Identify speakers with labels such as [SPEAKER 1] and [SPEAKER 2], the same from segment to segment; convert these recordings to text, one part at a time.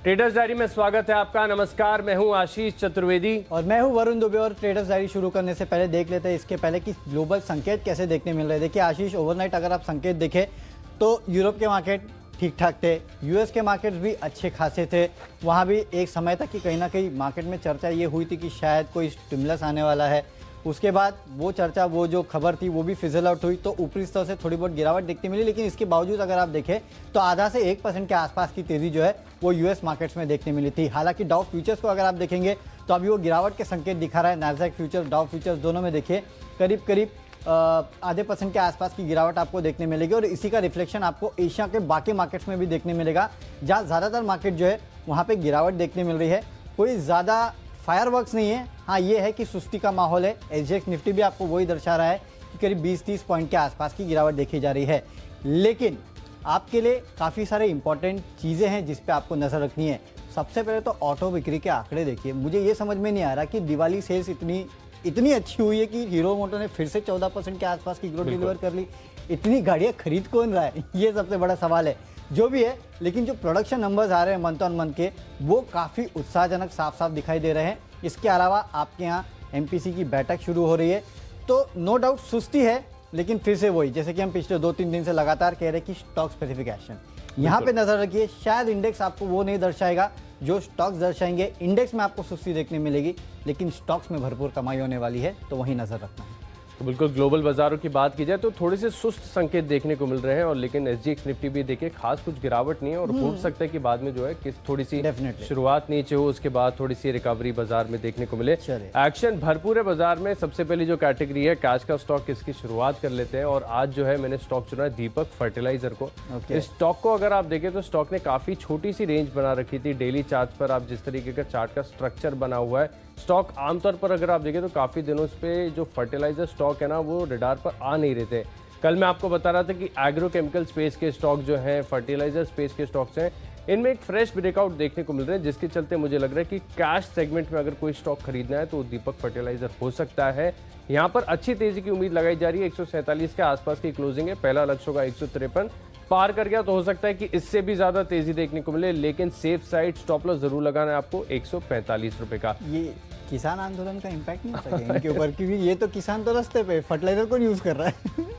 [SPEAKER 1] Traders diary में स्वागत है आपका। नमस्कार, मैं हूं आशीष चतुर्वेदी
[SPEAKER 2] और मैं हूं वरुण दुबे। और ट्रेडर्स डायरी शुरू करने से पहले देख लेते हैं इसके पहले कि ग्लोबल संकेत कैसे देखने मिल रहे हैं। देखिए आशीष, ओवरनाइट अगर आप संकेत देखें तो यूरोप के मार्केट ठीक ठाक थे, यूएस के मार्केट्स भी अच्छे खासे थे। वहाँ भी एक समय तक कि कहीं ना कहीं मार्केट में चर्चा ये हुई थी कि शायद कोई स्टिमुलस आने वाला है। उसके बाद वो चर्चा, वो जो खबर थी वो भी फिजल आउट हुई, तो ऊपरी स्तर से थोड़ी बहुत गिरावट देखने मिली। लेकिन इसके बावजूद अगर आप देखें तो आधा से 1% के आसपास की तेजी जो है वो यूएस मार्केट्स में देखने मिली थी। हालांकि डाउ फ्यूचर्स को अगर आप देखेंगे तो अभी वो गिरावट के संकेत दिखा रहा है। नैस्डैक फ्यूचर्स, डाउ फ्यूचर्स दोनों में देखिए करीब आधे % के आसपास की गिरावट आपको देखने मिलेगी। और इसी का रिफ्लेक्शन आपको एशिया के बाकी मार्केट्स में भी देखने मिलेगा, जहाँ ज़्यादातर मार्केट जो है वहाँ पे गिरावट देखने मिल रही है। कोई ज़्यादा फायरवर्क्स नहीं है। हाँ, ये है कि सुस्ती का माहौल है। एसजीएक्स निफ्टी भी आपको वही दर्शा रहा है कि करीब 20-30 पॉइंट के आसपास की गिरावट देखी जा रही है। लेकिन आपके लिए काफ़ी सारे इंपॉर्टेंट चीज़ें हैं जिस पे आपको नज़र रखनी है। सबसे पहले तो ऑटो बिक्री के आंकड़े देखिए। मुझे ये समझ में नहीं आ रहा कि दिवाली सेल्स इतनी अच्छी हुई है कि हीरो मोटो ने फिर से 14% के आसपास की ग्रोथ डिलीवर कर ली। इतनी गाड़ियाँ खरीद कौन रहा है, ये सबसे बड़ा सवाल है। जो भी है, लेकिन जो प्रोडक्शन नंबर्स आ रहे हैं मंथ ऑन मंथ के, वो काफ़ी उत्साहजनक साफ साफ दिखाई दे रहे हैं। इसके अलावा आपके यहाँ एमपीसी की बैठक शुरू हो रही है, तो नो डाउट सुस्ती है, लेकिन फिर से वही जैसे कि हम पिछले 2-3 दिन से लगातार कह रहे हैं कि स्टॉक स्पेसिफिक एक्शन। यहाँ पे नजर रखिए। शायद इंडेक्स आपको वो नहीं दर्शाएगा जो स्टॉक्स दर्शाएंगे। इंडेक्स में आपको सुस्ती देखने मिलेगी, लेकिन स्टॉक्स में भरपूर कमाई होने वाली है, तो वहीं नजर रखना है।
[SPEAKER 1] तो बिल्कुल ग्लोबल बाजारों की बात की जाए तो थोड़े से सुस्त संकेत देखने को मिल रहे हैं। और लेकिन एसजीएक्स निफ्टी भी देखिए खास कुछ गिरावट नहीं है, और हो सकता है कि बाद में जो है कि थोड़ी सी शुरुआत नीचे हो, उसके बाद थोड़ी सी रिकवरी बाजार में देखने को मिले। एक्शन भरपूर है बाजार में। सबसे पहली जो कैटेगरी है कैश का स्टॉक, इसकी शुरुआत कर लेते हैं। और आज जो है मैंने स्टॉक चुना है दीपक फर्टिलाइजर को। इस स्टॉक को अगर आप देखें तो स्टॉक ने काफी छोटी सी रेंज बना रखी थी। डेली चार्ट पर आप जिस तरीके का चार्ट का स्ट्रक्चर बना हुआ है, स्टॉक आमतौर पर अगर आप देखें तो काफ़ी दिनों पे जो फर्टिलाइजर स्टॉक है ना वो रडार पर आ नहीं रहे थे। कल मैं आपको बता रहा था कि एग्रोकेमिकल स्पेस के स्टॉक जो हैं, फर्टिलाइजर स्पेस के स्टॉक्स हैं, इनमें एक फ्रेश ब्रेकआउट देखने को मिल रहे हैं, जिसके चलते मुझे लग रहा है कि कैश सेगमेंट में अगर कोई स्टॉक खरीदना है तो दीपक फर्टिलाइजर हो सकता है। यहाँ पर अच्छी तेजी की उम्मीद लगाई जा रही है। 147 के आसपास की क्लोजिंग है। पहला लक्ष्य होगा 153, पार कर गया तो हो सकता है कि इससे भी ज्यादा तेजी देखने को मिले, लेकिन सेफ साइड स्टॉप लॉस जरूर लगाना है आपको 145 रुपए का।
[SPEAKER 2] ये किसान आंदोलन का इम्पैक्ट नहीं होता इनके ऊपर, क्योंकि ये तो किसान तो रास्ते पे फर्टिलाइजर को यूज कर रहा है।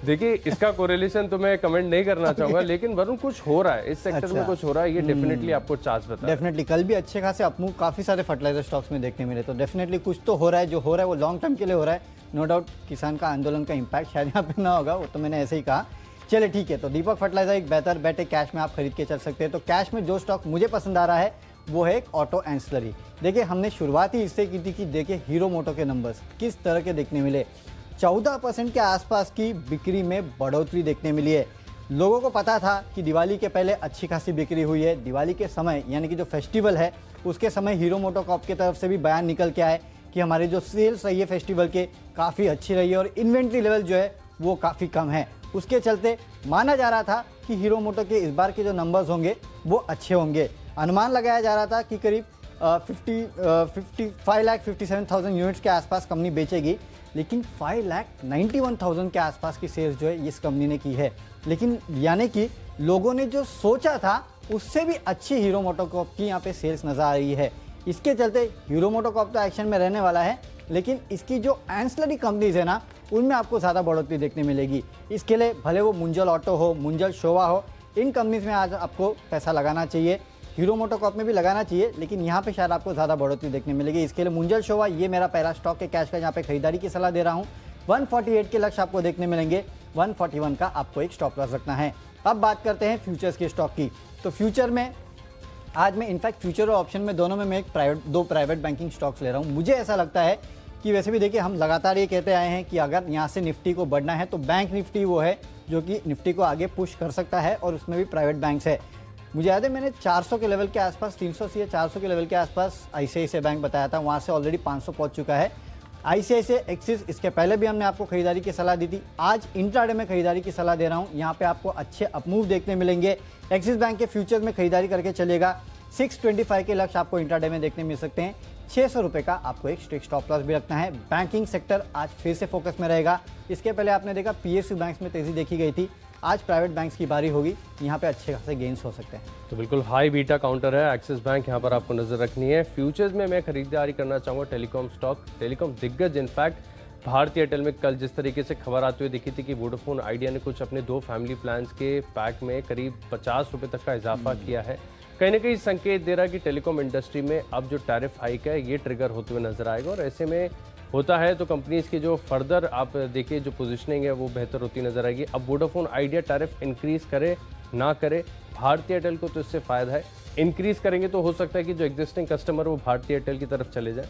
[SPEAKER 1] देखिए इसका कोरिलेशन तो मैं कमेंट नहीं करना चाहूंगा, लेकिन वरुण कुछ हो रहा है इस सेक्टर में, कुछ हो रहा है, ये डेफिनेटली आपको चार्ज बता।
[SPEAKER 2] डेफिनेटली कल भी अच्छे खासे अपमूव काफी सारे फर्टिलाइजर स्टॉक्स में देखने मिले, तो डेफिनेटली कुछ तो हो रहा है। जो हो रहा है वो लॉन्ग टर्म के लिए हो रहा है। नो डाउट किसान का आंदोलन का इम्पैक्ट शायद यहाँ पे ना होगा, वो तो मैंने ऐसे ही कहा। चलिए ठीक है, तो दीपक फर्टिलाइजर एक बेहतर बेट है, कैश में आप खरीद के चल सकते हैं। तो कैश में जो स्टॉक मुझे पसंद आ रहा है वो है एक ऑटो एंसिलरी। देखिए हमने शुरुआत ही इससे की थी कि देखिए हीरो मोटो के नंबर्स किस तरह के देखने मिले। 14% के आसपास की बिक्री में बढ़ोतरी देखने मिली है। लोगों को पता था कि दिवाली के पहले अच्छी खासी बिक्री हुई है। दिवाली के समय यानी कि जो फेस्टिवल है उसके समय हीरो मोटो कॉर्प की तरफ से भी बयान निकल के आए कि हमारी जो सेल्स रही है फेस्टिवल के काफ़ी अच्छी रही है और इन्वेंट्री लेवल जो है वो काफ़ी कम है। उसके चलते माना जा रहा था कि हीरो मोटो के इस बार के जो नंबर्स होंगे वो अच्छे होंगे। अनुमान लगाया जा रहा था कि करीब 5,57,000 यूनिट्स के आसपास कंपनी बेचेगी, लेकिन 5,91,000 के आसपास की सेल्स जो है इस कंपनी ने की है। लेकिन यानी कि लोगों ने जो सोचा था उससे भी अच्छी हीरो मोटोकॉर्प की यहाँ पे सेल्स नजर आ रही है। इसके चलते हीरो मोटोकॉर्प तो एक्शन में रहने वाला है, लेकिन इसकी जो एंसिलरी कंपनीज है ना उनमें आपको ज़्यादा बढ़ोतरी देखने मिलेगी। इसके लिए भले वो मुंजल ऑटो हो, मुंजल शोवा हो, इन कंपनीज में आज आपको पैसा लगाना चाहिए। हीरो मोटोकॉर्प में भी लगाना चाहिए, लेकिन यहाँ पे शायद आपको ज़्यादा बढ़ोतरी देखने मिलेगी। इसके लिए मुंजल शोवा ये मेरा पहला स्टॉक है कैश का, यहाँ पे खरीदारी की सलाह दे रहा हूँ। 148 के लक्ष्य आपको देखने मिलेंगे, 141 का आपको एक स्टॉप लॉस रखना है। अब बात करते हैं फ्यूचर्स के स्टॉक की। तो फ्यूचर में आज मैं इनफैक्ट फ्यूचर और ऑप्शन में दोनों में मैं दो प्राइवेट बैंकिंग स्टॉक्स ले रहा हूँ। मुझे ऐसा लगता है कि वैसे भी देखिए हम लगातार ये कहते आए हैं कि अगर यहाँ से निफ्टी को बढ़ना है तो बैंक निफ्टी वो है जो कि निफ्टी को आगे पुश कर सकता है, और उसमें भी प्राइवेट बैंक्स है। मुझे याद है मैंने 400 के लेवल के आसपास, 380 या 400 के लेवल के आसपास आईसीआईसीआई बैंक बताया था, वहाँ से ऑलरेडी 500 पहुँच चुका है। आईसीआईसीआई एक्सिस, इसके पहले भी हमने आपको खरीदारी की सलाह दी थी। आज इंट्राडे में खरीदारी की सलाह दे रहा हूँ। यहाँ पे आपको अच्छे अपमूव देखने मिलेंगे। एक्सिस बैंक के फ्यूचर्स में खरीदारी करके चलेगा। 625 के लक्ष्य आपको इंट्राडे में देखने मिल सकते हैं। 600 रुपये का आपको एक स्ट्रिक्ट स्टॉप लॉस भी रखना है। बैंकिंग सेक्टर आज फिर से फोकस में रहेगा। इसके पहले आपने देखा पीएसयू बैंक्स में तेजी देखी गई थी, आज प्राइवेट बैंक्स की बारी होगी, यहाँ पे अच्छे खासे गेन्स हो सकते हैं।
[SPEAKER 1] तो बिल्कुल हाई बीटा काउंटर है एक्सिस बैंक, यहाँ पर आपको नजर रखनी है। फ्यूचर्स में मैं खरीदारी करना चाहूँगा टेलीकॉम स्टॉक, टेलीकॉम दिग्गज इनफैक्ट भारतीय एयरटेल में कल जिस तरीके से खबर आती हुई दिखी थी कि वोडाफोन आइडिया ने कुछ अपने 2 फैमिली प्लान्स के पैक में करीब 50 रुपये तक का इजाफा किया है, कहीं ना कहीं संकेत दे रहा है कि टेलीकॉम इंडस्ट्री में अब जो टैरिफ हाइक है ये ट्रिगर होते हुए नजर आएगा। और ऐसे में होता है तो कंपनीज की जो फर्दर आप देखिए जो पोजीशनिंग है वो बेहतर होती नजर आएगी। अब वोडाफोन आइडिया टैरिफ इंक्रीज करे ना करे, भारतीय एयरटेल को तो इससे फायदा है। इंक्रीज करेंगे तो हो सकता है कि जो एग्जिस्टिंग कस्टमर वो भारतीय एयरटेल की तरफ चले जाए,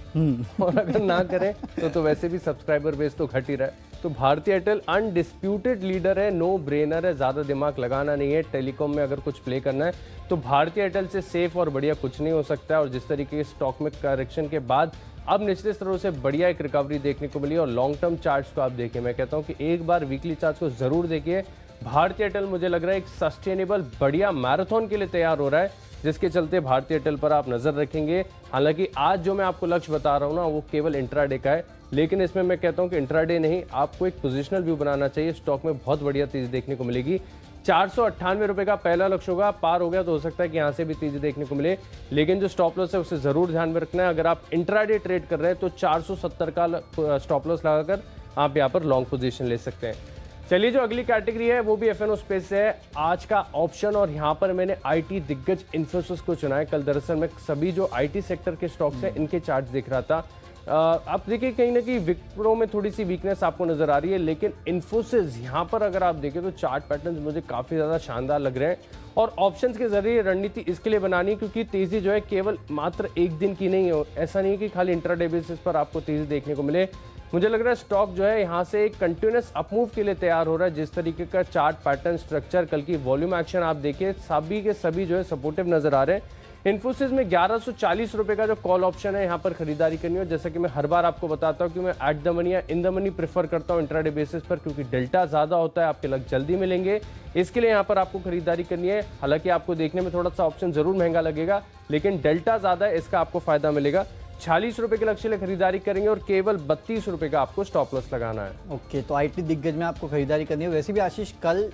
[SPEAKER 1] और अगर ना करें तो वैसे भी सब्सक्राइबर बेस तो घट ही रहा है। तो भारतीय एयरटेल अनडिस्प्यूटेड लीडर है, नो ब्रेनर है, ज़्यादा दिमाग लगाना नहीं है। टेलीकॉम में अगर कुछ प्ले करना है तो भारतीय एयरटेल से सेफ और बढ़िया कुछ नहीं हो सकता है। और जिस तरीके के स्टॉक में करेक्शन के बाद अब निचले स्तरों से बढ़िया एक रिकवरी देखने को मिली, और लॉन्ग टर्म चार्ट्स को आप देखिए, मैं कहता हूं कि एक बार वीकली चार्ट्स को जरूर देखिए। भारतीय एयरटेल मुझे लग रहा है एक सस्टेनेबल बढ़िया मैराथन के लिए तैयार हो रहा है, जिसके चलते भारतीय एयरटेल पर आप नजर रखेंगे। हालांकि आज जो मैं आपको लक्ष्य बता रहा हूं ना वो केवल इंट्राडे का है, लेकिन इसमें मैं कहता हूं कि इंट्राडे नहीं, आपको एक पोजिशनल व्यू बनाना चाहिए। स्टॉक में बहुत बढ़िया तेजी देखने को मिलेगी। 498 रुपए का पहला लक्ष्य होगा, पार हो गया तो हो सकता है कि यहाँ से भी तेजी देखने को मिले, लेकिन जो स्टॉप लॉस है उसे जरूर ध्यान में रखना है। अगर आप इंट्राडे ट्रेड कर रहे हैं तो 470 का स्टॉप लॉस लगाकर आप यहाँ पर लॉन्ग पोजीशन ले सकते हैं। चलिए जो अगली कैटेगरी है वो भी एफएनओ स्पेस से है, आज का ऑप्शन, और यहाँ पर मैंने आईटी दिग्गज इन्फोसिस को चुना है। कल दरअसल मैं सभी जो आईटी सेक्टर के स्टॉक्स हैं इनके चार्ट देख रहा था। आप देखिए कहीं ना कहीं विप्रो में थोड़ी सी वीकनेस आपको नजर आ रही है, लेकिन इन्फोसिस यहाँ पर अगर आप देखें तो चार्ट पैटर्न्स मुझे काफी ज्यादा शानदार लग रहे हैं। और ऑप्शंस के जरिए रणनीति इसके लिए बनानी, क्योंकि तेजी जो है केवल मात्र एक दिन की नहीं हो, ऐसा नहीं है कि खाली इंट्राडे बेसिस पर आपको तेजी देखने को मिले। मुझे लग रहा है स्टॉक जो है यहाँ से एक कंटिन्यूअस अपमूव के लिए तैयार हो रहा है। जिस तरीके का चार्ट पैटर्न स्ट्रक्चर, कल की वॉल्यूम एक्शन आप देखिए, सभी के सभी जो है सपोर्टिव नजर आ रहे हैं। इन्फोसिस में 1140 रुपए का जो कॉल ऑप्शन है यहाँ पर खरीदारी करनी है। जैसा कि मैं हर बार आपको बताता हूँ कि मैं एट द मनी या इन द मनी प्रेफर करता हूँ इंट्राडे बेसिस पर, क्योंकि डेल्टा ज्यादा होता है, आपके लग जल्दी मिलेंगे, इसके लिए यहाँ पर आपको खरीदारी करनी है। हालांकि आपको देखने में थोड़ा सा ऑप्शन जरूर महंगा लगेगा, लेकिन डेल्टा ज्यादा है, इसका आपको फायदा मिलेगा। 46 रुपए के लक्ष्य लिए खरीदारी करेंगे और केवल 32 रुपए का आपको स्टॉप लॉस लगाना है।
[SPEAKER 2] ओके, तो आईटी दिग्गज में आपको खरीदारी करनी है। वैसे भी आशीष कल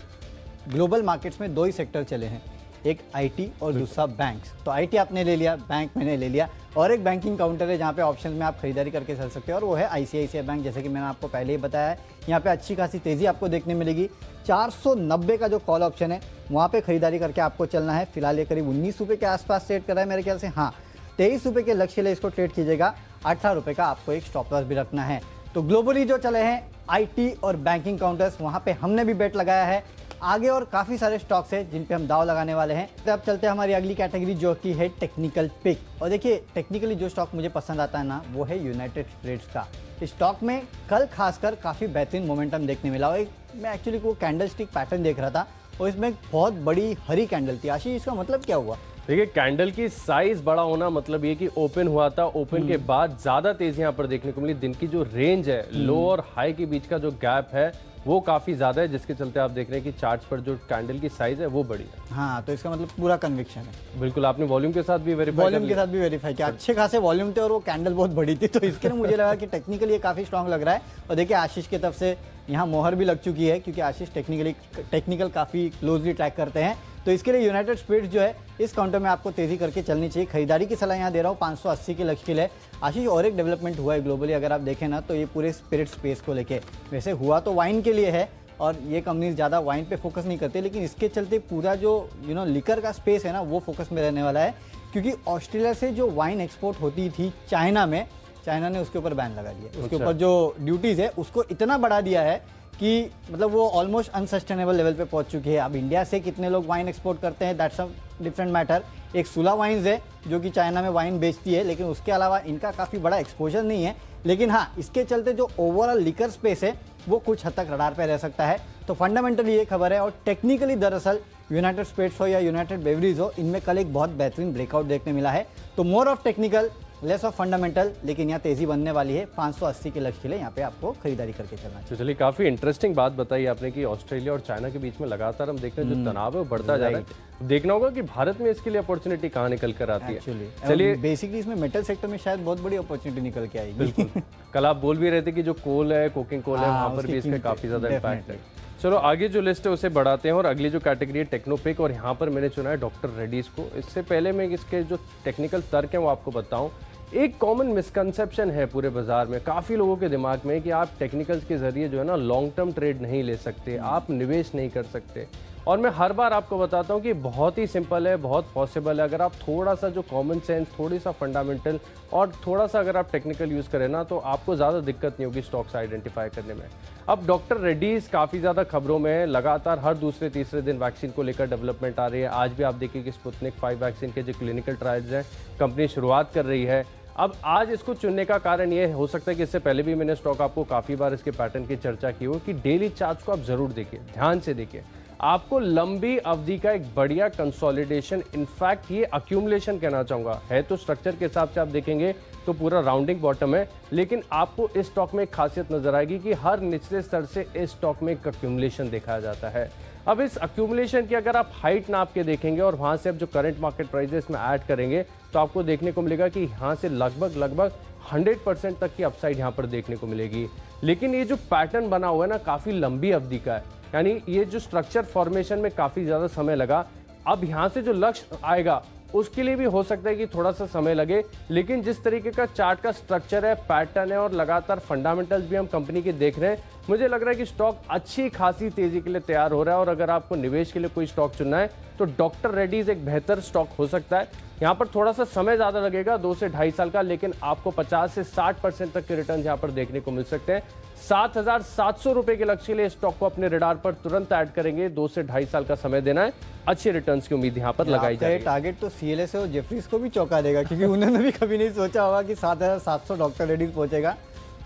[SPEAKER 2] ग्लोबल मार्केट्स में 2 ही सेक्टर चले हैं, एक आईटी और दूसरा बैंक्स। तो आईटी आपने ले लिया, बैंक मैंने ले लिया, और एक बैंकिंग काउंटर है जहाँ पे ऑप्शन में आप खरीदारी करके चल सकते हो, और वो है आईसीआईसीआई बैंक। जैसे कि मैंने आपको पहले ही बताया है, यहाँ पे अच्छी खासी तेजी आपको देखने मिलेगी। 490 का जो कॉल ऑप्शन है वहाँ पे खरीदारी करके आपको चलना है। फिलहाल ये करीब 19 रुपये के आसपास ट्रेड कर रहा है मेरे ख्याल से। हाँ, 23 रुपये के लक्ष्य लिए इसको ट्रेड कीजिएगा। 18 रुपये का आपको एक स्टॉप लॉस भी रखना है। तो ग्लोबली जो चले हैं आईटी और बैंकिंग काउंटर्स, वहाँ पे हमने भी बेट लगाया है। आगे और काफ़ी सारे स्टॉक्स हैं जिन पे हम दाव लगाने वाले हैं। तो अब चलते हैं हमारी अगली कैटेगरी जो कि है टेक्निकल पिक। और देखिए टेक्निकली जो स्टॉक मुझे पसंद आता है ना वो है यूनाइटेड स्टेट्स का। इस स्टॉक में कल खासकर काफ़ी बेहतरीन मोमेंटम देखने मिला। और मैं एक्चुअली वो कैंडल स्टिक पैटर्न देख रहा था और इसमें एक बहुत बड़ी हरी कैंडल थी। आशीष, इसका मतलब क्या हुआ?
[SPEAKER 1] देखिए कैंडल की साइज बड़ा होना मतलब ये कि ओपन हुआ था, ओपन के बाद ज्यादा तेजी यहाँ पर देखने को मिली। दिन की जो रेंज है लो और हाई के बीच का जो गैप है वो काफी ज्यादा है, जिसके चलते आप देख रहे हैं कि चार्ट्स पर जो कैंडल की साइज है वो बड़ी है।
[SPEAKER 2] हाँ, तो इसका मतलब पूरा कन्विक्शन है।
[SPEAKER 1] बिल्कुल, आपने वॉल्यूम के साथ भी वेरीफाई
[SPEAKER 2] किया। अच्छे खासे वॉल्यूम थे और वो कैंडल बहुत बड़ी थी, तो इसके लिए मुझे लगा कि टेक्निकली ये काफी स्ट्रांग लग रहा है। और देखिए आशीष की तरफ से यहाँ मोहर भी लग चुकी है, क्योंकि आशीष टेक्निकल काफी क्लोजली ट्रैक करते हैं। तो इसके लिए यूनाइटेड स्पिरिट्स जो है इस काउंटर में आपको तेजी करके चलनी चाहिए। खरीदारी की सलाह यहाँ दे रहा हूँ 580 के लक्ष्य के लिए। आशीष, और एक डेवलपमेंट हुआ है ग्लोबली अगर आप देखें ना, तो ये पूरे स्पिरिट स्पेस को लेके, वैसे हुआ तो वाइन के लिए है और ये कंपनी ज़्यादा वाइन पे फोकस नहीं करते, लेकिन इसके चलते पूरा जो लिकर का स्पेस है ना वो फोकस में रहने वाला है। क्योंकि ऑस्ट्रेलिया से जो वाइन एक्सपोर्ट होती थी चाइना में, चाइना ने उसके ऊपर बैन लगा दिया। उसके ऊपर जो ड्यूटीज़ है उसको इतना बढ़ा दिया है कि मतलब वो ऑलमोस्ट अनसस्टेनेबल लेवल पे पहुंच चुकी है। अब इंडिया से कितने लोग वाइन एक्सपोर्ट करते हैं दैट्स अ डिफरेंट मैटर। एक सुला वाइन्स है जो कि चाइना में वाइन बेचती है, लेकिन उसके अलावा इनका काफ़ी बड़ा एक्सपोजर नहीं है। लेकिन हाँ, इसके चलते जो ओवरऑल लिकर स्पेस है वो कुछ हद तक रडार पे रह सकता है। तो फंडामेंटली ये खबर है। और टेक्निकली दरअसल यूनाइटेड स्पिरिट्स हो या यूनाइटेड बेवरेज हो, इनमें कल एक बहुत बेहतरीन ब्रेकआउट देखने मिला है। तो more of technical, less of fundamental, लेकिन यहाँ तेजी बनने वाली है। 580 के लक्ष्य के लिए यहाँ पे आपको खरीदारी करके चलना चाहिए।
[SPEAKER 1] चलिए, काफी इंटरेस्टिंग बात बताई आपने कि ऑस्ट्रेलिया और चाइना के बीच में लगातार हम देख रहे हैं जो तनाव है वो बढ़ता जा रहा है। देखना होगा कि भारत में इसके लिए अपॉर्चुनिटी कहाँ निकल कर आती है।
[SPEAKER 2] चलिए, बेसिकली इसमें मेटल सेक्टर में शायद बहुत बड़ी अपॉर्चुनिटी निकल के आएगी।
[SPEAKER 1] बिल्कुल। कल आप बोल भी रहे थे कि जो कोल है, कोकिंग कोल है, वहाँ पर भी इसका काफी ज्यादा इम्पैक्ट है। चलो आगे जो लिस्ट है उसे बढ़ाते हैं और अगली जो कैटेगरी है टेक्नोपिक, और यहाँ पर मैंने चुना है डॉक्टर रेड्डीज को। इससे पहले मैं इसके जो टेक्निकल तर्क हैं वो आपको बताऊं। एक कॉमन मिसकंसेप्शन है पूरे बाजार में, काफ़ी लोगों के दिमाग में, कि आप टेक्निकल्स के जरिए जो है ना लॉन्ग टर्म ट्रेड नहीं ले सकते, आप निवेश नहीं कर सकते। और मैं हर बार आपको बताता हूं कि बहुत ही सिंपल है, बहुत पॉसिबल है। अगर आप थोड़ा सा जो कॉमन सेंस, थोड़ी सा फंडामेंटल और थोड़ा सा अगर आप टेक्निकल यूज़ करें ना, तो आपको ज़्यादा दिक्कत नहीं होगी स्टॉक्स आइडेंटिफाई करने में। अब डॉक्टर रेड्डीज काफ़ी ज़्यादा खबरों में है, लगातार हर दूसरे तीसरे दिन वैक्सीन को लेकर डेवलपमेंट आ रही है। आज भी आप देखिए कि स्पुतनिक 5 वैक्सीन के जो क्लिनिकल ट्रायल्स हैं कंपनी शुरुआत कर रही है। अब आज इसको चुनने का कारण ये हो सकता है कि इससे पहले भी मैंने स्टॉक आपको काफ़ी बार इसके पैटर्न की चर्चा की हो, कि डेली चार्ट्स को आप ज़रूर देखिए, ध्यान से देखिए। आपको लंबी अवधि का एक बढ़िया कंसोलिडेशन, इनफैक्ट ये अक्यूमुलेशन कहना चाहूँगा, है तो स्ट्रक्चर के हिसाब से आप देखेंगे तो पूरा राउंडिंग बॉटम है, लेकिन आपको इस स्टॉक में एक खासियत नजर आएगी कि हर निचले स्तर से इस स्टॉक में एक अक्यूमुलेशन देखा जाता है। अब इस अक्यूमुलेशन की अगर आप हाइट नाप के देखेंगे और वहाँ से अब जो करंट मार्केट प्राइसेस में ऐड करेंगे, तो आपको देखने को मिलेगा कि यहाँ से लगभग 100% तक की अपसाइड यहाँ पर देखने को मिलेगी। लेकिन ये जो पैटर्न बना हुआ है ना, काफ़ी लंबी अवधि का है, यानी ये जो स्ट्रक्चर फॉर्मेशन में काफ़ी ज़्यादा समय लगा। अब यहाँ से जो लक्ष्य आएगा उसके लिए भी हो सकता है कि थोड़ा सा समय लगे, लेकिन जिस तरीके का चार्ट का स्ट्रक्चर है, पैटर्न है और लगातार फंडामेंटल्स भी हम कंपनी के देख रहे हैं, मुझे लग रहा है कि स्टॉक अच्छी खासी तेजी के लिए तैयार हो रहा है। और अगर आपको निवेश के लिए कोई स्टॉक चुनना है तो डॉक्टर रेड्डीज एक बेहतर स्टॉक हो सकता है। यहाँ पर थोड़ा सा समय ज़्यादा लगेगा, 2 से 2.5 साल का, लेकिन आपको 50 से 60% तक के रिटर्न यहाँ पर देखने को मिल सकते हैं। 7,700 रुपए के लक्ष्य के लिए स्टॉक को अपने रडार पर तुरंत ऐड करेंगे। 2 से 2.5 साल का समय देना है, अच्छे रिटर्न्स की उम्मीद यहाँ पर लगाई जाएगी।
[SPEAKER 2] टारगेट तो CLS और जेफरीज को भी चौंका देगा, क्योंकि उन्होंने भी कभी नहीं सोचा होगा कि 7,700 डॉक्टर रेड्डीज पहुंचेगा।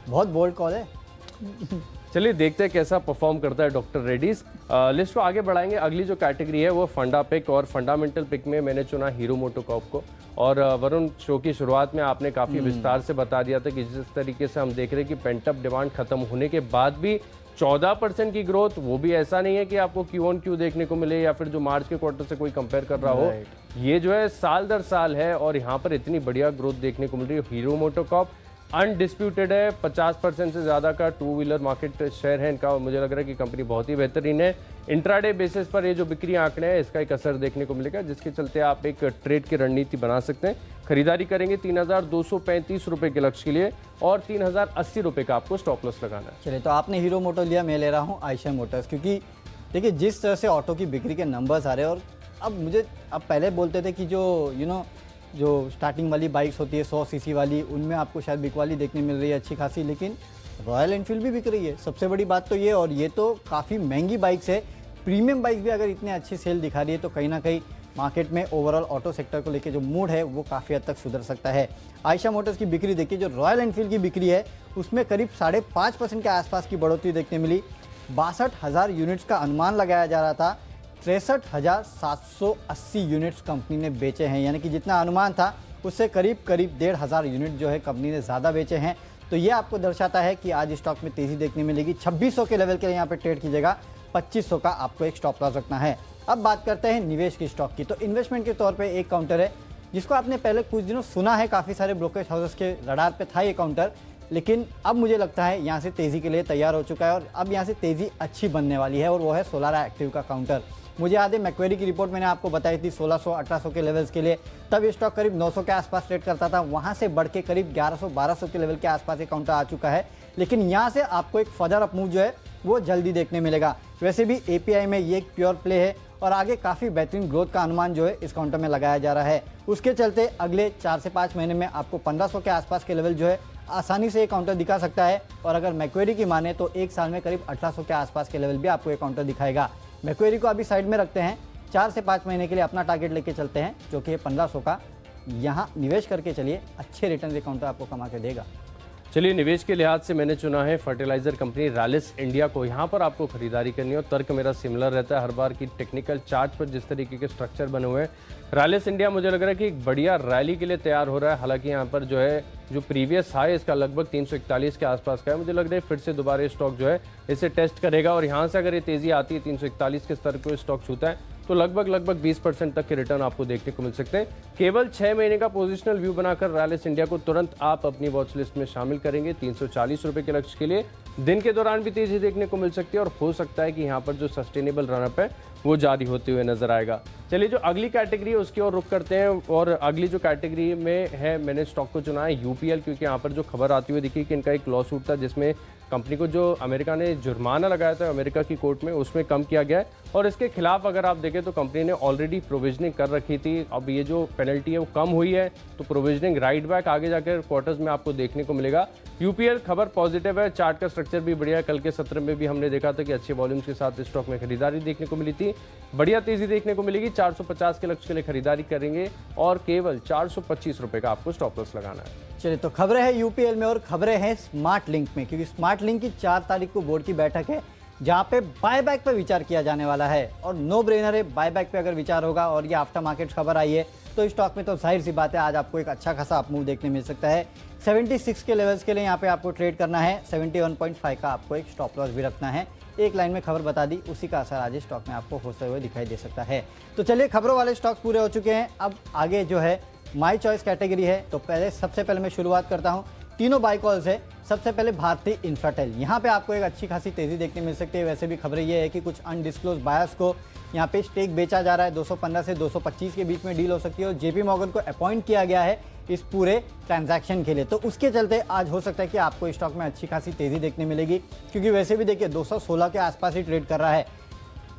[SPEAKER 2] बहुत बोल्ड कॉल है।
[SPEAKER 1] चलिए देखते हैं कैसा परफॉर्म करता है डॉक्टर रेड्डीज। लिस्ट को आगे बढ़ाएंगे। अगली जो कैटेगरी है वो फंडा पिक, और फंडामेंटल पिक में मैंने चुना हीरो मोटोकॉर्प को। और वरुण, शो की शुरुआत में आपने काफ़ी विस्तार से बता दिया था कि जिस तरीके से हम देख रहे हैं कि पेंटअप डिमांड खत्म होने के बाद भी 14% की ग्रोथ, वो भी ऐसा नहीं है कि आपको क्यू ऑन क्यू देखने को मिले या फिर जो मार्च के क्वार्टर से कोई कंपेयर कर रहा हो। ये जो है साल दर साल है और यहाँ पर इतनी बढ़िया ग्रोथ देखने को मिल रही है। हीरो मोटोकॉर्प अनडिस्प्यूटेड है, 50% से ज़्यादा का 2 व्हीलर मार्केट शेयर है इनका। मुझे लग रहा है कि कंपनी बहुत ही बेहतरीन है। इंट्राडे बेसिस पर ये जो बिक्री आंकड़े हैं इसका एक असर देखने को मिलेगा, जिसके चलते आप एक ट्रेड की रणनीति बना सकते हैं। खरीदारी करेंगे 3,235 रुपये के लक्ष्य के लिए और 3,080 रुपये का आपको स्टॉप लॉस लगाना है।
[SPEAKER 2] चलिए, तो आपने हीरो मोटर लिया, मैं ले रहा हूँ आयशा मोटर्स, क्योंकि देखिए जिस तरह से ऑटो की बिक्री के नंबर्स आ रहे हैं, और अब पहले बोलते थे कि जो स्टार्टिंग वाली बाइक्स होती है 100 सीसी वाली, उनमें आपको शायद बिकवाली देखने मिल रही है अच्छी खासी, लेकिन रॉयल एनफील्ड भी बिक रही है। सबसे बड़ी बात तो ये, और ये तो काफ़ी महंगी बाइक्स है, प्रीमियम बाइक भी अगर इतने अच्छी सेल दिखा रही है, तो कहीं ना कहीं मार्केट में ओवरऑल ऑटो सेक्टर को लेकर जो मूड है वो काफ़ी हद तक सुधर सकता है। आयशा मोटर्स की बिक्री देखिए, जो रॉयल एनफील्ड की बिक्री है उसमें करीब 5.5% के आसपास की बढ़ोतरी देखने मिली। 62,000 यूनिट्स का अनुमान लगाया जा रहा था, 63,780 यूनिट्स कंपनी ने बेचे हैं, यानी कि जितना अनुमान था उससे करीब 1,500 यूनिट जो है कंपनी ने ज़्यादा बेचे हैं। तो ये आपको दर्शाता है कि आज स्टॉक में तेज़ी देखने मिलेगी। 2600 के लेवल के लिए यहाँ पे ट्रेड कीजिएगा, 2500 का आपको एक स्टॉप लॉस रखना है। अब बात करते हैं निवेश की स्टॉक की। तो इन्वेस्टमेंट के तौर पे एक काउंटर है जिसको आपने पहले कुछ दिनों सुना है, काफ़ी सारे ब्रोकरेज हाउसेस के रडार पे था ये काउंटर, लेकिन अब मुझे लगता है यहाँ से तेज़ी के लिए तैयार हो चुका है और अब यहाँ से तेज़ी अच्छी बनने वाली है, और वो है सोलारा एक्टिव का काउंटर। मुझे याद है मैक्वेरी की रिपोर्ट मैंने आपको बताई थी 1600-1800 के लेवल्स के लिए, तब ये स्टॉक करीब 900 के आसपास ट्रेड करता था, वहाँ से बढ़ के करीब 1100-1200 के लेवल के आसपास ये काउंटर आ चुका है। लेकिन यहाँ से आपको एक फर्दर अप मूव जो है वो जल्दी देखने मिलेगा। वैसे भी API में ये एक प्योर प्ले है और आगे काफ़ी बेहतरीन ग्रोथ का अनुमान जो है इस काउंटर में लगाया जा रहा है। उसके चलते अगले 4 से 5 महीने में आपको 1500 के आसपास के लेवल जो है आसानी से ये काउंटर दिखा सकता है, और अगर मैक्वेरी की माने तो एक साल में करीब 1800 के आसपास के लेवल भी आपको ये काउंटर दिखाएगा। मैक्वेरी को अभी साइड में रखते हैं, 4 से 5 महीने के लिए अपना टारगेट लेके चलते हैं जो कि 1500 का। यहाँ निवेश करके चलिए, अच्छे रिटर्न ये काउंटर आपको कमा के देगा।
[SPEAKER 1] चलिए, निवेश के लिहाज से मैंने चुना है फर्टिलाइजर कंपनी रैलिस इंडिया को। यहाँ पर आपको खरीदारी करनी है और तर्क मेरा सिमिलर रहता है हर बार की टेक्निकल चार्ट पर जिस तरीके के स्ट्रक्चर बने हुए हैं। रैलिस इंडिया मुझे लग रहा है कि एक बढ़िया रैली के लिए तैयार हो रहा है। हालांकि यहाँ पर जो है जो प्रीवियस हाई इसका लगभग 341 के आसपास का है। मुझे लग रहा है फिर से दोबारा स्टॉक जो है इसे टेस्ट करेगा और यहाँ से अगर ये तेजी आती है 341 के स्तर को स्टॉक छूता है तो लगभग 20% तक के रिटर्न आपको देखने को मिल सकते हैं। केवल 6 महीने का पोजिशनल व्यू बनाकर रैलिस इंडिया को तुरंत आप अपनी वॉच लिस्ट में शामिल करेंगे। 340 रुपए के लक्ष्य के लिए दिन के दौरान भी तेजी देखने को मिल सकती है और हो सकता है कि यहाँ पर जो सस्टेनेबल रनअप है वो जारी होते हुए नजर आएगा। चलिए जो अगली कैटेगरी है उसकी ओर रुख करते हैं और अगली जो कैटेगरी में है मैंने स्टॉक को चुना है यूपीएल, क्योंकि यहाँ पर जो खबर आती हुई दिखी कि इनका एक लॉ सूट था जिसमें कंपनी को जो अमेरिका ने जुर्माना लगाया था अमेरिका की कोर्ट में, उसमें कम किया गया है और इसके खिलाफ अगर आप देखें तो कंपनी ने ऑलरेडी प्रोविजनिंग कर रखी थी। अब ये जो पेनल्टी है वो कम हुई है तो प्रोविजनिंग राइट बैक आगे जाकर क्वार्टर्स में आपको देखने को मिलेगा। यूपीएल खबर पॉजिटिव है, चार्ट का स्ट्रक्चर भी बढ़िया है। कल के सत्र में भी हमने देखा था कि अच्छे वॉल्यूम्स के साथ स्टॉक में खरीदारी देखने को मिली थी, बढ़िया तेजी देखने को मिलेगी। 450 के लक्ष्य के लिए खरीदारी करेंगे और केवल 425 रुपए का आपको स्टॉप लॉस लगाना है।
[SPEAKER 2] चलिए तो खबरें हैं यूपीएल में और खबरें हैं स्मार्ट लिंक में, क्योंकि स्मार्ट लिंक की 4 तारीख को बोर्ड की बैठक है जहां पे बायबैक पे विचार किया जाने वाला है और नो ब्रेनर है बायबैक पे अगर विचार होगा और ये आफ्टर मार्केट खबर आई है तो स्टॉक में तो जाहिर सी बात है आज आपको एक अच्छा खासा अप मूव देखने मिल सकता है। 76 के लेवल्स के लिए यहाँ पे आपको ट्रेड करना है। 71.5 का आपको एक स्टॉप लॉस भी रखना है। एक लाइन में खबर बता दी, उसी का असर आज स्टॉक में आपको होते हुए दिखाई दे सकता है। तो चलिए खबरों वाले स्टॉक्स पूरे हो चुके हैं, अब आगे जो है माई चॉइस कैटेगरी है। तो सबसे पहले मैं शुरुआत करता हूँ, तीनों बाई कॉल्स है। सबसे पहले भारतीय इंफ्राटेल, यहाँ पे आपको एक अच्छी खासी तेजी देखने मिल सकती है। वैसे भी खबरें ये है कि कुछ अनडिस्क्लोज बायर्स को यहाँ पे स्टेक बेचा जा रहा है, 215 से 225 के बीच में डील हो सकती है और जेपी मॉर्गन को अपॉइंट किया गया है इस पूरे ट्रांजैक्शन के लिए। तो उसके चलते आज हो सकता है कि आपको स्टॉक में अच्छी खासी तेजी देखने मिलेगी, क्योंकि वैसे भी देखिए 216 के आसपास ही ट्रेड कर रहा है।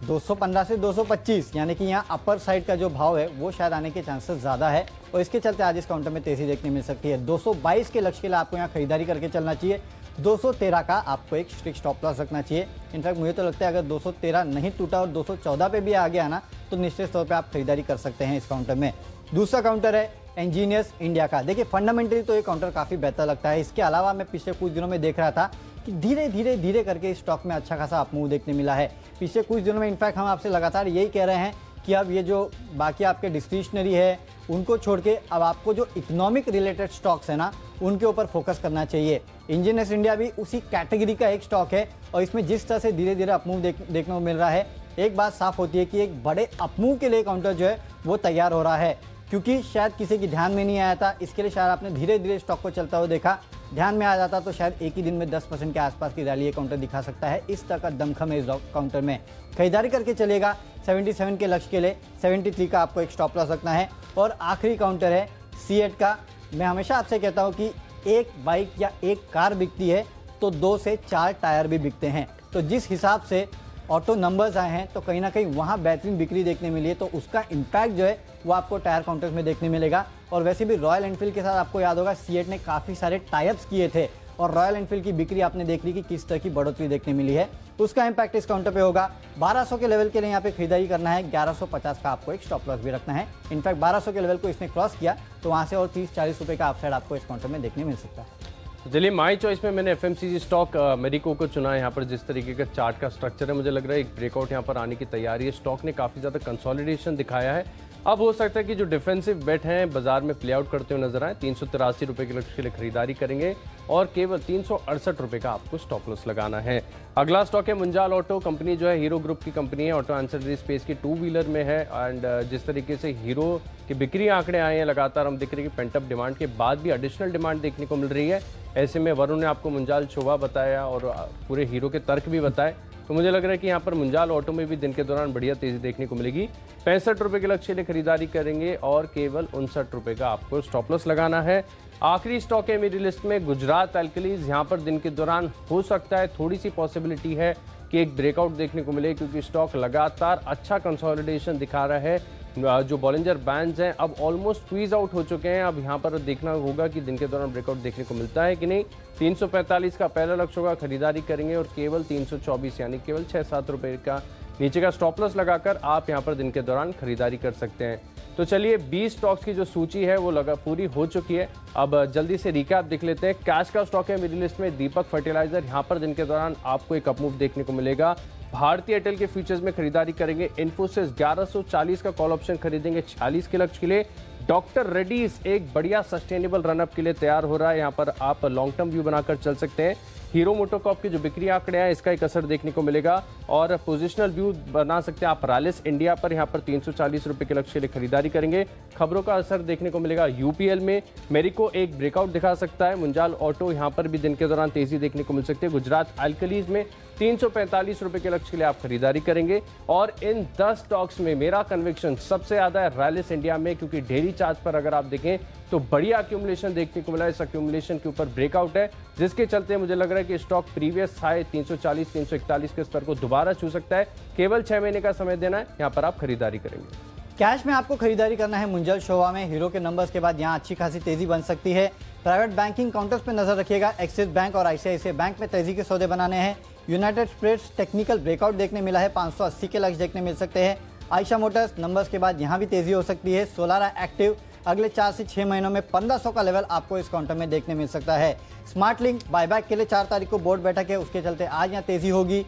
[SPEAKER 2] 215 से 225 यानी कि यहाँ अपर साइड का जो भाव है वो शायद आने के चांसेस ज़्यादा है और इसके चलते आज इस काउंटर में तेजी देखने मिल सकती है। 222 के लक्ष्य के लिए आपको यहाँ खरीदारी करके चलना चाहिए। 213 का आपको एक स्ट्रिक्ट स्टॉप लॉस रखना चाहिए। इनफैक्ट मुझे तो लगता है अगर 213 नहीं टूटा और 214 पे भी आ गया ना तो निश्चित तौर पे आप खरीदारी कर सकते हैं इस काउंटर में। दूसरा काउंटर है इंजीनियर्स इंडिया का। देखिए फंडामेंटली तो ये काउंटर काफ़ी बेहतर लगता है। इसके अलावा मैं पिछले कुछ दिनों में देख रहा था कि धीरे धीरे करके स्टॉक में अच्छा खासा अप मूव देखने मिला है। पिछले कुछ दिनों में इनफैक्ट हम आपसे लगातार यही कह रहे हैं कि अब ये जो बाकी आपके डिस्क्रिशनरी है उनको छोड़ के अब आपको जो इकोनॉमिक रिलेटेड स्टॉक्स है ना उनके ऊपर फोकस करना चाहिए। इंजीनियर्स इंडिया भी उसी कैटेगरी का एक स्टॉक है और इसमें जिस तरह से धीरे धीरे अपमूव देखने को मिल रहा है, एक बात साफ होती है कि एक बड़े अपमूव के लिए काउंटर जो है वो तैयार हो रहा है, क्योंकि शायद किसी की ध्यान में नहीं आया था। इसके लिए शायद आपने धीरे धीरे स्टॉक को चलता हुआ देखा, ध्यान में आ जाता तो शायद एक ही दिन में 10% के आसपास की रैली ये काउंटर दिखा सकता है। इस तरह का दमखम है इस काउंटर में, खरीदारी करके चलेगा। 77 के लक्ष्य के लिए 73 का आपको एक स्टॉप लॉस रखना है। और आखिरी काउंटर है सीएट का। मैं हमेशा आपसे कहता हूँ कि एक बाइक या एक कार बिकती है तो 2 से 4 टायर भी बिकते हैं। तो जिस हिसाब से ऑटो नंबर्स आए हैं तो कहीं ना कहीं वहाँ बेहतरीन बिक्री देखने मिली है, तो उसका इम्पैक्ट जो है वो आपको टायर काउंटर्स में देखने मिलेगा। और वैसे भी रॉयल एनफील्ड के साथ आपको याद होगा सीएट ने काफ़ी सारे टाइप्स किए थे और रॉयल एनफील्ड की बिक्री आपने देख ली कि किस तरह की बढ़ोतरी देखने मिली है, उसका इम्पैक्ट इस काउंटर पे होगा। 1200 के लेवल के लिए यहाँ पे खरीदारी करना है। 1150 का आपको एक स्टॉप लॉस भी रखना है। इनफैक्ट 1200 के लेवल को इसने क्रॉस किया तो वहाँ से और 30-40 रुपये का अपसाइड आपको इस काउंटर में देखने मिल सकता है।
[SPEAKER 1] चलिए माई चॉइस में मैंने एफएमसीजी स्टॉक मेरिको को चुना है। यहाँ पर जिस तरीके का चार्ट का स्ट्रक्चर है मुझे लग रहा है एक ब्रेकआउट यहाँ पर आने की तैयारी है। स्टॉक ने काफ़ी ज़्यादा कंसोलिडेशन दिखाया है। अब हो सकता है कि जो डिफेंसिव बेट हैं बाजार में प्ले आउट करते हुए नजर आए। 383 रुपये के लक्ष्य के लिए खरीदारी करेंगे और केवल 368 रुपये का आपको स्टॉप लॉस लगाना है। अगला स्टॉक है मुंजाल ऑटो। कंपनी जो है हीरो ग्रुप की कंपनी है, ऑटो एंसिलरी स्पेस की 2 व्हीलर में है। एंड जिस तरीके से हीरो की बिक्री आंकड़े आए हैं लगातार हम दिख रहे हैं कि पेंटअप डिमांड के बाद भी एडिशनल डिमांड देखने को मिल रही है। ऐसे में वरुण ने आपको मुंजाल शोभा बताया और पूरे हीरो के तर्क भी बताए, तो मुझे लग रहा है कि यहाँ पर मुंजाल ऑटो में भी दिन के दौरान बढ़िया तेजी देखने को मिलेगी। 65 रुपये के लक्ष्य के लिए खरीदारी करेंगे और केवल 59 रुपये का आपको स्टॉप लॉस लगाना है। आखिरी स्टॉक है मेरी लिस्ट में गुजरात एल्कलीज। यहाँ पर दिन के दौरान हो सकता है थोड़ी सी पॉसिबिलिटी है कि एक ब्रेकआउट देखने को मिले, क्योंकि स्टॉक लगातार अच्छा कंसोलिडेशन दिखा रहा है। जो बॉलिंजर बैंड्स हैं अब ऑलमोस्ट स्क्वीज आउट हो चुके हैं। अब यहाँ पर देखना होगा कि दिन के दौरान ब्रेकआउट देखने को मिलता है कि नहीं। 345 का पहला लक्ष्य होगा, खरीदारी करेंगे और केवल 324 यानी केवल 6-7 रुपये का नीचे का स्टॉप लॉस लगाकर आप यहाँ पर दिन के दौरान खरीदारी कर सकते हैं। तो चलिए 20 स्टॉक्स की जो सूची है वो पूरी हो चुकी है। अब जल्दी से रिकैप देख लेते हैं। कैश का स्टॉक है मेरी लिस्ट में दीपक फर्टिलाइजर। यहाँ पर दिन के दौरान आपको एक अपमूव देखने को मिलेगा। भारतीय एयरटेल के फ्यूचर्स में खरीदारी करेंगे। इन्फोसिस 1140 का कॉल ऑप्शन खरीदेंगे 46 के लक्ष्य के लिए। डॉक्टर रेड्डीज एक बढ़िया सस्टेनेबल रनअप के लिए तैयार हो रहा है। यहाँ पर आप लॉन्ग टर्म व्यू बनाकर चल सकते हैं। हीरो मोटोकॉर्प के जो बिक्री आंकड़े हैं इसका एक असर देखने को मिलेगा और पोजिशनल व्यू बना सकते हैं आप रैलिस इंडिया पर, यहाँ पर 340 रुपए के लक्ष्य के लिए खरीदारी करेंगे। खबरों का असर देखने को मिलेगा यूपीएल में, मेरिको एक ब्रेकआउट दिखा सकता है, मुंजाल ऑटो यहाँ पर भी दिन के दौरान तेजी देखने को मिल सकती है। गुजरात अल्कलीज में 345 रुपए के लक्ष्य के लिए आप खरीदारी करेंगे और इन 10 स्टॉक्स में मेरा कन्विक्शन सबसे ज्यादा है रैलिस इंडिया में, क्योंकि डेली चार्ट पर अगर आप देखें तो बढ़िया अक्यूमुलेशन देखने को मिला। इस अक्यूमुलेशन के ऊपर ब्रेकआउट है जिसके चलते मुझे लग रहा है कि स्टॉक प्रीवियस हाई 340 341 के स्तर को दोबारा छू सकता है। केवल 6 महीने का समय देना है, यहाँ पर आप खरीदारी करेंगे।
[SPEAKER 2] कैश में आपको खरीदारी करना है मुंजल शोवा में, हीरो के नंबर्स के बाद यहाँ अच्छी खासी तेजी बन सकती है। प्राइवेट बैंकिंग काउंटर्स पे नजर रखिएगा, एक्सिस बैंक और आईसीआईसीआई बैंक में तेजी के सौदे बनाने हैं। यूनाइटेड स्पिरिट्स टेक्निकल ब्रेकआउट देखने मिला है, 580 के लक्ष्य देखने मिल सकते हैं। आयशा मोटर्स नंबर्स के बाद यहाँ भी तेजी हो सकती है। सोलारा एक्टिव अगले 4 से 6 महीनों में 1500 का लेवल आपको इस काउंटर में देखने मिल सकता है। स्मार्ट लिंक बायबैक के लिए 4 तारीख को बोर्ड बैठक है, उसके चलते आज यहाँ तेजी होगी।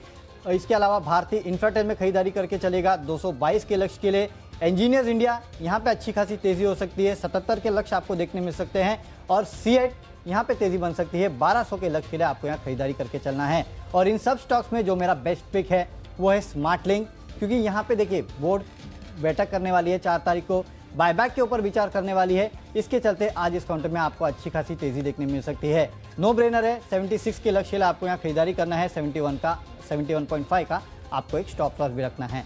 [SPEAKER 2] इसके अलावा भारतीय इंफ्राटेल में खरीदारी करके चलेगा 222 के लक्ष्य के लिए। इंजीनियर्स इंडिया यहाँ पे अच्छी खासी तेजी हो सकती है, 77 के लक्ष्य आपको देखने मिल सकते हैं। और सीएट यहाँ पे तेजी बन सकती है, 1200 के लक्ष्य के लिए आपको यहाँ खरीदारी करके चलना है। और इन सब स्टॉक्स में जो मेरा बेस्ट पिक है वो है स्मार्ट लिंक, क्योंकि यहाँ पे देखिए बोर्ड बैठक करने वाली है 4 तारीख को, बायबैक के ऊपर विचार करने वाली है, इसके चलते आज इस काउंटर में आपको अच्छी खासी तेजी देखने मिल सकती है। नो ब्रेनर है, 76 के लक्ष्य के लिए आपको यहाँ खरीदारी करना है, 71.5 का आपको एक स्टॉप लॉस भी रखना है।